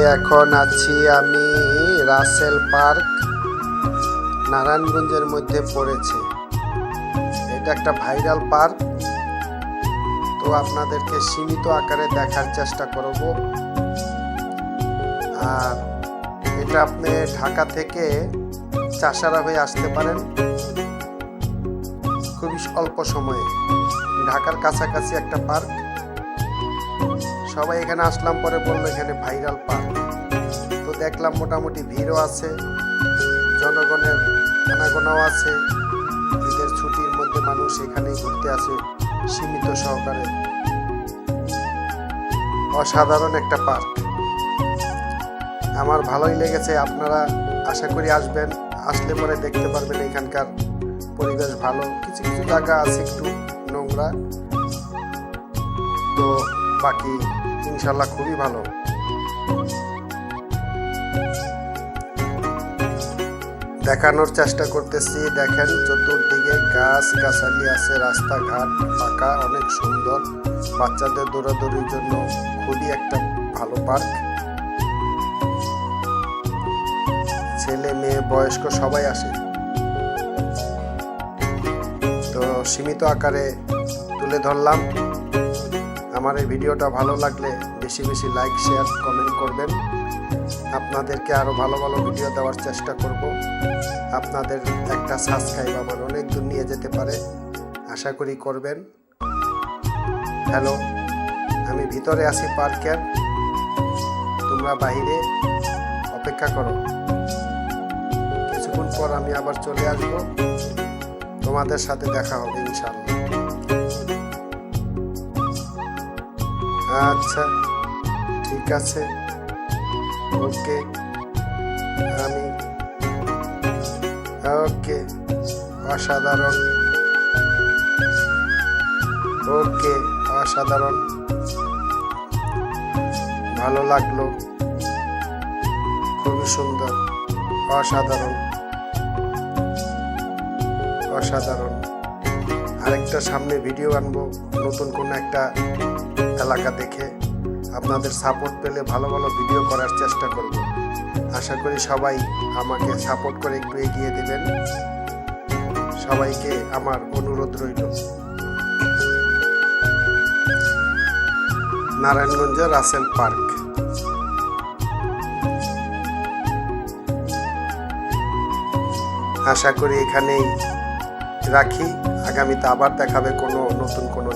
এখন আছি আমি রাসেল পার্ক, নারায়ণগঞ্জের মধ্যে পড়েছে। এটা একটা ভাইরাল পার্ক, তো আপনাদেরকে সীমিত আকারে দেখার চেষ্টা করব। আর এটা আপনি ঢাকা থেকে চাষারা হয়ে আসতে পারেন খুবই অল্প সময়ে। ঢাকার কাছাকাছি একটা পার্ক। সবাই এখানে আসলাম, পরে বললো এখানে ভাইরাল পার্ক। তো দেখলাম মোটামুটি ভিড়ও আছে, জনগণের আনাগোনাও আছে। ঈদের ছুটির মধ্যে মানুষ এখানে ঘুরতে আসে সীমিত সহকারে। অসাধারণ একটা পার্ক, আমার ভালোই লেগেছে। আপনারা আশা করি আসবেন, আসলে পরে দেখতে পারবেন এখানকার পরিবেশ ভালো। কিছু কিছু জায়গা আছে একটু নোংরা, তো বাকি ইনশাল্লাহ খুবই ভালো। দেখানোর চেষ্টা করতেছি। দেখেন চতুর্দিকে গাছ গাছালি আছে, রাস্তাঘাট পাকা, অনেক সুন্দর। বাচ্চাদের দৌড়াদৌড়ির জন্য খুবই একটা ভালো পার্ক। ছেলে মেয়ে বয়স্ক সবাই আসে। তো সীমিত আকারে তুলে ধরলাম। আমার এই ভিডিওটা ভালো লাগলে বেশি বেশি লাইক, শেয়ার, কমেন্ট করবেন। আপনাদেরকে আরও ভালো ভালো ভিডিও দেওয়ার চেষ্টা করব। আপনাদের একটা সাবস্ক্রাইব আমার অনেক দূর নিয়ে যেতে পারে, আশা করি করবেন। হ্যালো, আমি ভিতরে আছি পার্কের, তোমরা বাহিরে অপেক্ষা করো। কিছুক্ষণ পর আমি আবার চলে আসব, তোমাদের সাথে দেখা হবে ইনশাআল্লাহ। আচ্ছা, ঠিক আছে, ওকে। ওকে, অসাধারণ। ওকে, অসাধারণ, ভালো লাগলো, খুবই সুন্দর, অসাধারণ অসাধারণ। আরেকটা সামনে ভিডিও আনবো নতুন কোনো একটা এলাকা দেখে। আপনাদের সাপোর্ট পেলে ভালো ভালো ভিডিও করার চেষ্টা করব। আশা করি সবাই আমাকে সাপোর্ট করে একটু এগিয়ে দেবেন। সবাইকে আমার অনুরোধ রইল। নারায়ণগঞ্জের রাসেল পার্ক। আশা করি এখানেই রাখি। আগামীতে আবার দেখাবে কোনো নতুন কোনো